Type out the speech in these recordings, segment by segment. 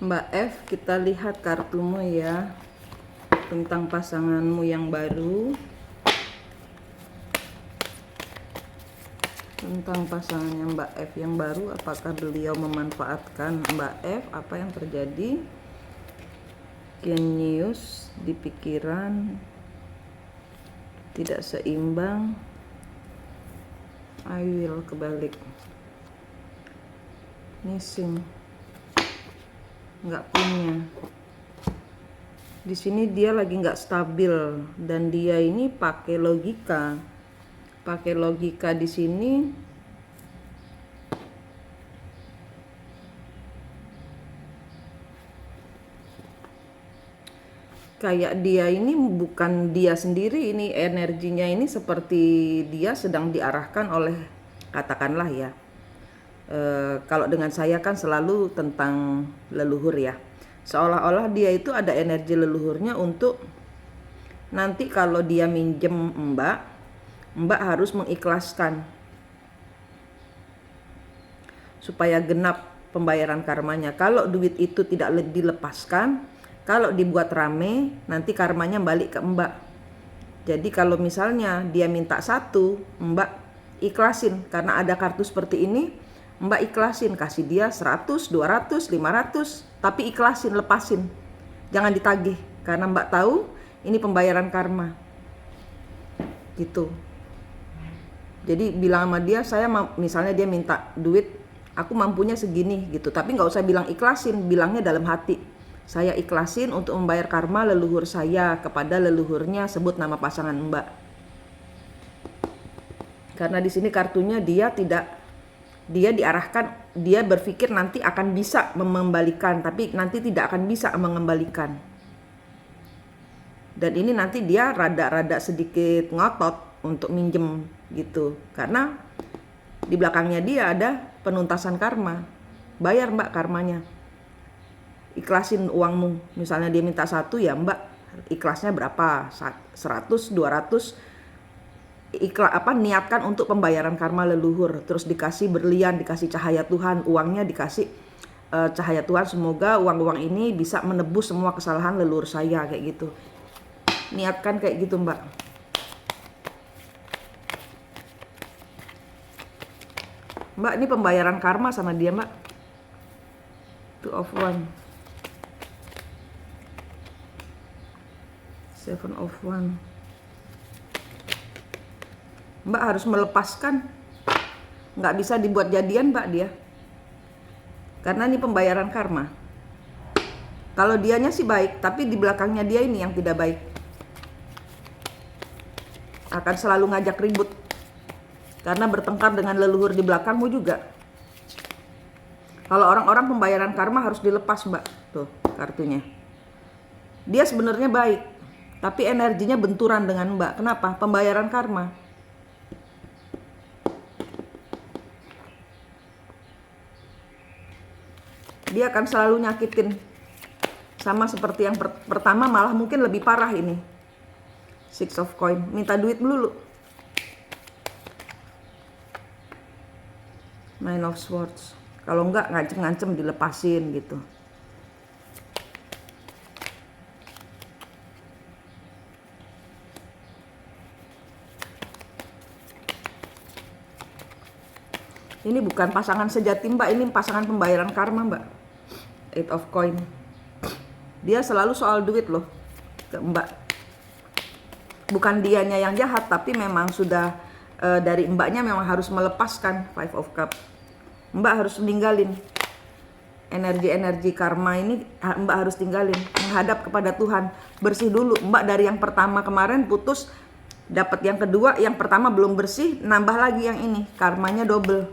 Mbak F, kita lihat kartumu ya, tentang pasanganmu yang baru. Tentang pasangannya Mbak F yang baru, apakah beliau memanfaatkan Mbak F? Apa yang terjadi? Genius di pikiran, tidak seimbang. I will kebalik. Missing, nggak punya. Di sini dia lagi nggak stabil dan dia ini pakai logika. Pakai logika di sini. Kayak dia ini bukan dia sendiri, ini energinya ini seperti dia sedang diarahkan oleh, katakanlah ya, kalau dengan saya kan selalu tentang leluhur ya, seolah-olah dia itu ada energi leluhurnya untuk nanti kalau dia minjem Mbak harus mengikhlaskan supaya genap pembayaran karmanya. Kalau duit itu tidak dilepaskan, kalau dibuat rame, nanti karmanya balik ke Mbak. Jadi kalau misalnya dia minta 1, Mbak ikhlasin. Karena ada kartu seperti ini, Mbak ikhlasin. Kasih dia 100, 200, 500. Tapi ikhlasin, lepasin. Jangan ditagih. Karena Mbak tahu ini pembayaran karma. Gitu. Jadi bilang sama dia, misalnya dia minta duit, aku mampunya segini gitu. Tapi nggak usah bilang ikhlasin, bilangnya dalam hati. Saya ikhlasin untuk membayar karma leluhur saya kepada leluhurnya, sebut nama pasangan Mbak. Karena di sini kartunya dia diarahkan, dia berpikir nanti akan bisa mengembalikan, tapi nanti tidak akan bisa mengembalikan. Dan ini nanti dia rada-rada sedikit ngotot untuk minjem gitu. Karena di belakangnya dia ada penuntasan karma. Bayar Mbak karmanya. Ikhlasin uangmu. Misalnya dia minta 1, ya Mbak ikhlasnya berapa? 100, 200. Niatkan untuk pembayaran karma leluhur. Terus dikasih berlian, dikasih cahaya Tuhan, uangnya dikasih cahaya Tuhan. Semoga uang-uang ini bisa menebus semua kesalahan leluhur saya, kayak gitu. Niatkan kayak gitu Mbak. Mbak ini pembayaran karma sama dia Mbak. 2 of Wands. 7 of Wands. Mbak harus melepaskan. Nggak bisa dibuat jadian Mbak dia. Karena ini pembayaran karma. Kalau dianya sih baik, tapi di belakangnya dia ini yang tidak baik. Akan selalu ngajak ribut. Karena bertengkar dengan leluhur di belakangmu juga. Kalau orang-orang pembayaran karma harus dilepas Mbak. Tuh kartunya. Dia sebenarnya baik, tapi energinya benturan dengan Mbak. Kenapa? Pembayaran karma. Dia akan selalu nyakitin. Sama seperti yang pertama, malah mungkin lebih parah ini. 6 of Coin. Minta duit melulu. 9 of Swords. Kalau enggak ngancem-ngancem dilepasin gitu. Ini bukan pasangan sejati Mbak, ini pasangan pembayaran karma Mbak. 8 of Coin. Dia selalu soal duit loh ke Mbak. Bukan dianya yang jahat, tapi memang sudah dari Mbaknya memang harus melepaskan. 5 of Cup. Mbak harus meninggalin energi-energi karma ini. Mbak harus tinggalin, menghadap kepada Tuhan, bersih dulu Mbak. Dari yang pertama kemarin putus, dapat yang kedua, yang pertama belum bersih, nambah lagi yang ini, karmanya double.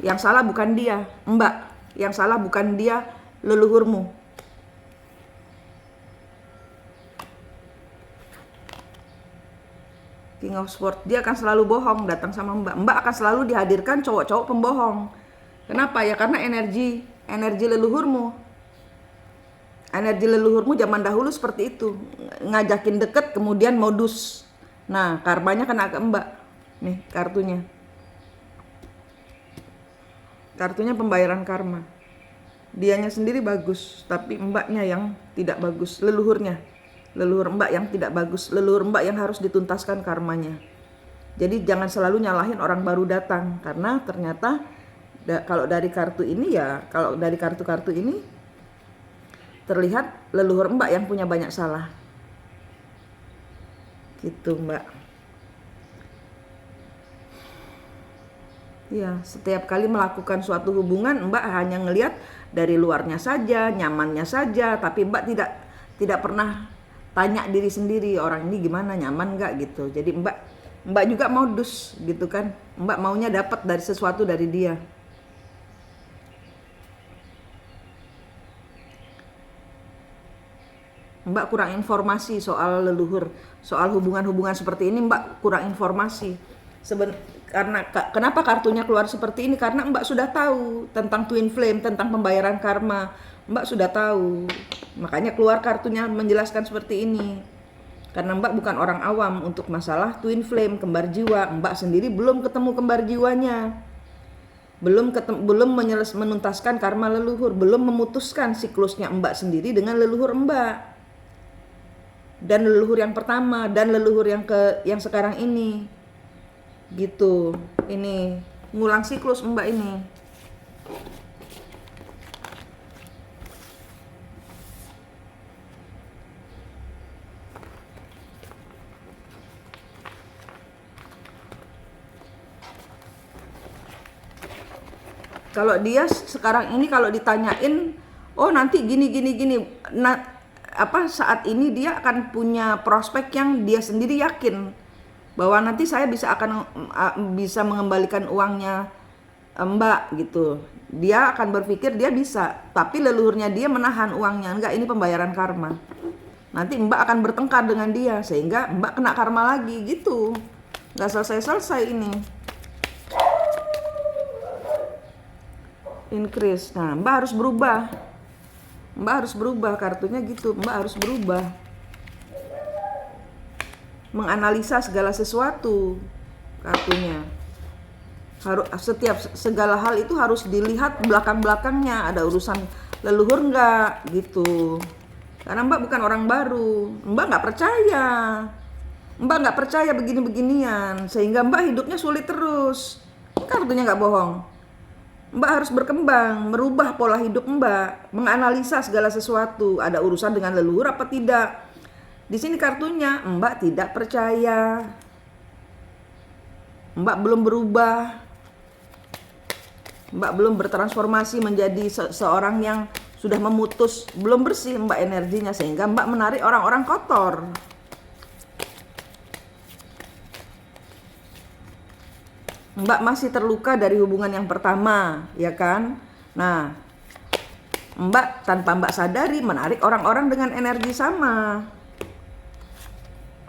Yang salah bukan dia Mbak, yang salah bukan dia, leluhurmu. King of Swords, dia akan selalu bohong datang sama Mbak. Mbak akan selalu dihadirkan cowok-cowok pembohong. Kenapa ya? Karena energi leluhurmu. Energi leluhurmu zaman dahulu seperti itu. Ngajakin deket kemudian modus. Nah, karmanya kena ke Mbak. Nih kartunya. Kartunya pembayaran karma. Dianya sendiri bagus, tapi mbaknya yang tidak bagus, leluhurnya. Leluhur mbak yang tidak bagus, leluhur mbak yang harus dituntaskan karmanya. Jadi jangan selalu nyalahin orang baru datang, karena ternyata kalau dari kartu ini ya, kalau dari kartu-kartu ini terlihat leluhur mbak yang punya banyak salah. Gitu mbak. Ya, setiap kali melakukan suatu hubungan mbak hanya ngelihat dari luarnya saja, nyamannya saja, tapi mbak tidak pernah tanya diri sendiri, orang ini gimana, nyaman nggak gitu. Jadi mbak juga modus gitu kan, mbak maunya dapat dari sesuatu dari dia. Mbak kurang informasi soal leluhur, soal hubungan-hubungan seperti ini mbak kurang informasi. Karena kenapa kartunya keluar seperti ini? Karena mbak sudah tahu tentang twin flame, tentang pembayaran karma. Mbak sudah tahu, makanya keluar kartunya menjelaskan seperti ini. Karena mbak bukan orang awam untuk masalah twin flame, kembar jiwa. Mbak sendiri belum ketemu kembar jiwanya, belum menuntaskan karma leluhur, belum memutuskan siklusnya mbak sendiri dengan leluhur mbak, dan leluhur yang pertama dan leluhur yang sekarang ini. Gitu. Ini ngulang siklus mbak ini. Kalau dia sekarang ini kalau ditanyain, oh nanti gini. Nah, saat ini dia akan punya prospek yang dia sendiri yakin bahwa nanti saya bisa mengembalikan uangnya mbak gitu. Dia akan berpikir dia bisa, tapi leluhurnya dia menahan uangnya. Enggak, ini pembayaran karma. Nanti mbak akan bertengkar dengan dia sehingga mbak kena karma lagi gitu. Nggak selesai ini. Increase. Nah, mbak harus berubah. Mbak harus berubah, kartunya gitu. Mbak harus berubah. Menganalisa segala sesuatu, kartunya segala hal itu harus dilihat belakang-belakangnya, ada urusan leluhur nggak gitu. Karena mbak bukan orang baru, mbak nggak percaya begini-beginian, sehingga mbak hidupnya sulit terus. Kartunya nggak bohong. Mbak harus berkembang, merubah pola hidup mbak, menganalisa segala sesuatu, ada urusan dengan leluhur apa tidak. Di sini kartunya mbak tidak percaya, mbak belum berubah, mbak belum bertransformasi menjadi seorang yang sudah memutus, belum bersih mbak energinya, sehingga mbak menarik orang-orang kotor. Mbak masih terluka dari hubungan yang pertama, ya kan? Nah, mbak tanpa mbak sadari menarik orang-orang dengan energi sama.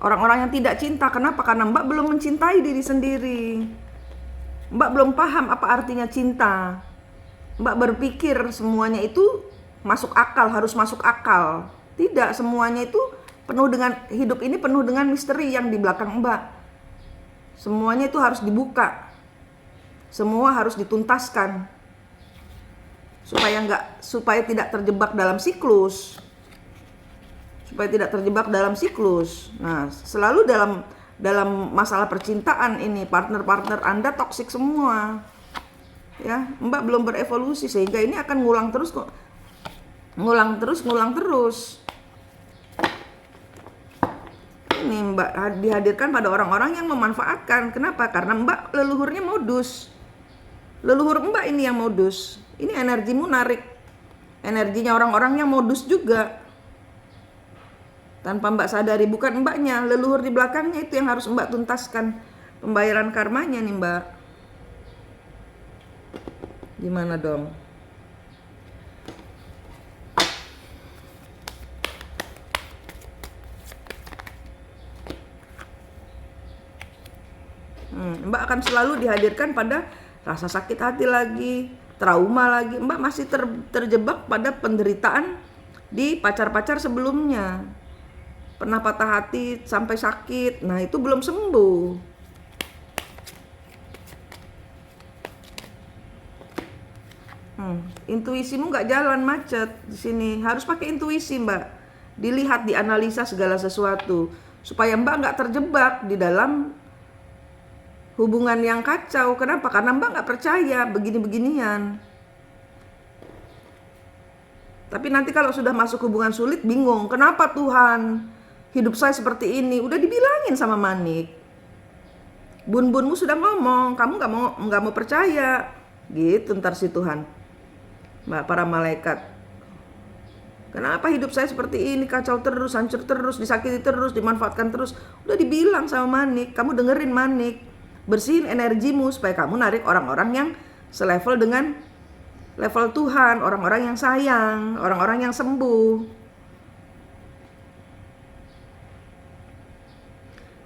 Orang-orang yang tidak cinta. Kenapa? Karena mbak belum mencintai diri sendiri. Mbak belum paham apa artinya cinta. Mbak berpikir semuanya itu masuk akal, harus masuk akal. Tidak, semuanya itu hidup ini penuh dengan misteri yang di belakang mbak. Semuanya itu harus dibuka. Semua harus dituntaskan. Supaya tidak terjebak dalam siklus. Nah, selalu dalam masalah percintaan ini partner Anda toksik semua. Ya, mbak belum berevolusi sehingga ini akan ngulang terus. Ini mbak dihadirkan pada orang-orang yang memanfaatkan. Kenapa? Karena mbak leluhurnya modus. Leluhur mbak ini yang modus. Ini energimu narik energinya orang-orang yang modus juga. Tanpa mbak sadari, bukan mbaknya, leluhur di belakangnya itu yang harus mbak tuntaskan pembayaran karmanya nih mbak. Gimana dong? Mbak akan selalu dihadirkan pada rasa sakit hati lagi, trauma lagi. Mbak masih terjebak pada penderitaan di pacar-pacar sebelumnya. Pernah patah hati sampai sakit, nah itu belum sembuh. Intuisimu nggak jalan, macet di sini. Harus pakai intuisi, Mbak. Dilihat, dianalisa segala sesuatu supaya Mbak nggak terjebak di dalam hubungan yang kacau. Kenapa? Karena Mbak nggak percaya begini-beginian. Tapi nanti kalau sudah masuk hubungan sulit, bingung. Kenapa Tuhan? Hidup saya seperti ini. Udah dibilangin sama Manik. Bun-bunmu sudah ngomong, kamu nggak mau percaya. Gitu ntar si Tuhan. Para malaikat. Kenapa hidup saya seperti ini? Kacau terus, hancur terus, disakiti terus, dimanfaatkan terus. Udah dibilang sama Manik. Kamu dengerin Manik. Bersihin energimu supaya kamu narik orang-orang yang selevel dengan level Tuhan, orang-orang yang sayang, orang-orang yang sembuh.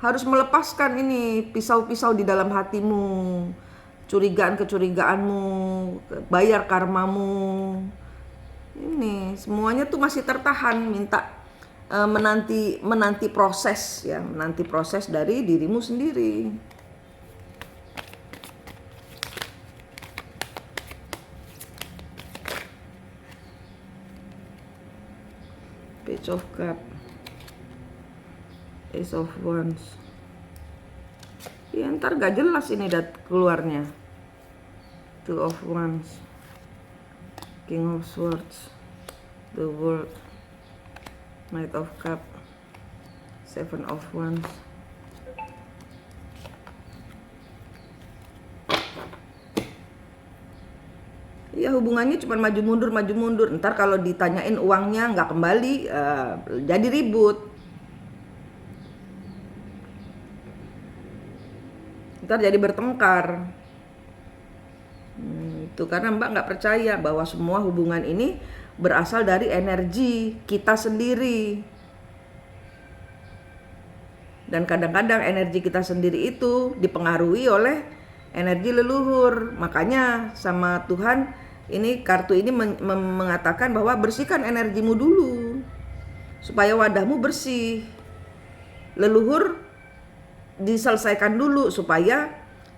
Harus melepaskan ini pisau-pisau di dalam hatimu, curigaan-kecurigaanmu, bayar karmamu. Ini semuanya tuh masih tertahan, minta menanti proses ya, menanti proses dari dirimu sendiri. Page of Cups, Ace of Wands. Ya ntar gak jelas ini keluarnya. Two of Wands, King of Swords, The World, Knight of Cups, Seven of Wands. Ya hubungannya cuma maju mundur. Ntar kalau ditanyain uangnya nggak kembali, jadi ribut. Ntar jadi bertengkar. Itu karena Mbak nggak percaya bahwa semua hubungan ini berasal dari energi kita sendiri. Dan kadang-kadang energi kita sendiri itu dipengaruhi oleh energi leluhur. Makanya sama Tuhan ini kartu ini mengatakan bahwa bersihkan energimu dulu supaya wadahmu bersih. Leluhur diselesaikan dulu supaya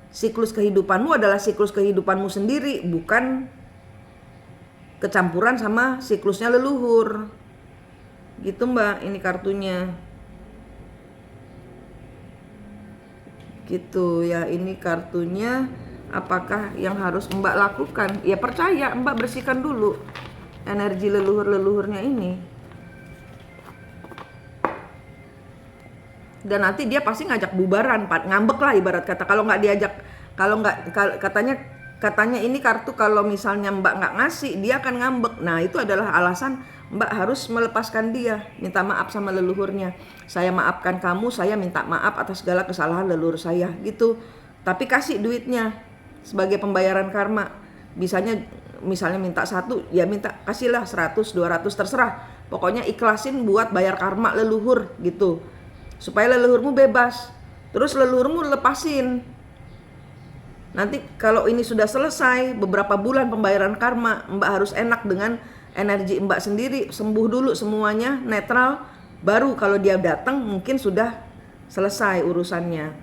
siklus kehidupanmu adalah siklus kehidupanmu sendiri, bukan kecampuran sama siklusnya leluhur. Gitu Mbak, ini kartunya. Gitu ya, ini kartunya. Apakah yang harus Mbak lakukan? Ya percaya, Mbak bersihkan dulu energi leluhur-leluhurnya ini. Dan nanti dia pasti ngajak bubaran, ngambek lah ibarat kata. Kalau nggak diajak, katanya ini kartu kalau misalnya Mbak nggak ngasih, dia akan ngambek. Nah itu adalah alasan Mbak harus melepaskan dia, minta maaf sama leluhurnya. Saya maafkan kamu, saya minta maaf atas segala kesalahan leluhur saya gitu. Tapi kasih duitnya sebagai pembayaran karma. Misalnya minta 1, ya minta kasihlah 100, 200 terserah. Pokoknya ikhlasin buat bayar karma leluhur gitu. Supaya leluhurmu bebas. Terus leluhurmu lepasin. Nanti kalau ini sudah selesai, beberapa bulan pembayaran karma, Mbak harus enak dengan energi Mbak sendiri. Sembuh dulu semuanya, netral. Baru kalau dia datang mungkin sudah selesai urusannya.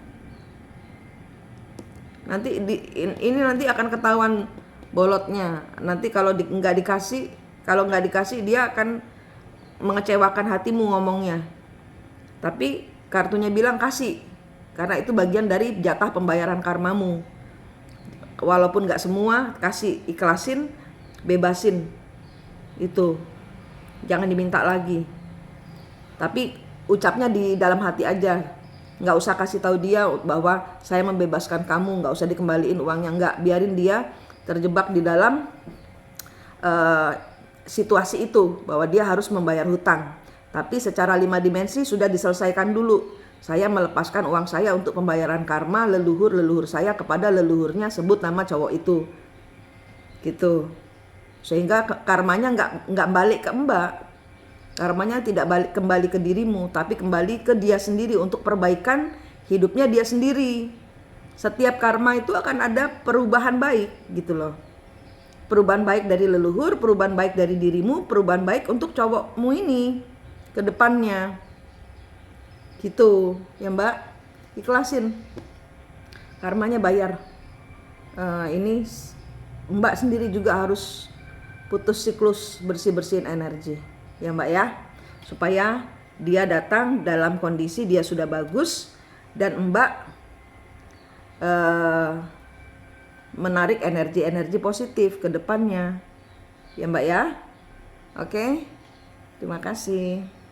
Nanti ini nanti akan ketahuan bolotnya. Nanti kalau nggak dikasih dia akan mengecewakan hatimu ngomongnya. Tapi kartunya bilang kasih, karena itu bagian dari jatah pembayaran karmamu. Walaupun gak semua, kasih, ikhlasin, bebasin. Itu, jangan diminta lagi. Tapi ucapnya di dalam hati aja. Gak usah kasih tahu dia bahwa saya membebaskan kamu, gak usah dikembaliin uangnya. Gak, biarin dia terjebak di dalam situasi itu, bahwa dia harus membayar hutang. Tapi secara 5 dimensi sudah diselesaikan dulu. Saya melepaskan uang saya untuk pembayaran karma leluhur saya kepada leluhurnya, sebut nama cowok itu. Gitu. Sehingga karmanya nggak balik ke Mbak. Karmanya tidak balik kembali ke dirimu, tapi kembali ke dia sendiri untuk perbaikan hidupnya dia sendiri. Setiap karma itu akan ada perubahan baik gitu loh. Perubahan baik dari leluhur, perubahan baik dari dirimu, perubahan baik untuk cowokmu ini ke depannya. Gitu ya Mbak, ikhlasin, karmanya bayar. Ini Mbak sendiri juga harus putus siklus bersih-bersihin energi, ya Mbak ya, supaya dia datang dalam kondisi dia sudah bagus dan Mbak menarik energi-energi positif ke depannya, ya Mbak ya. Oke, terima kasih.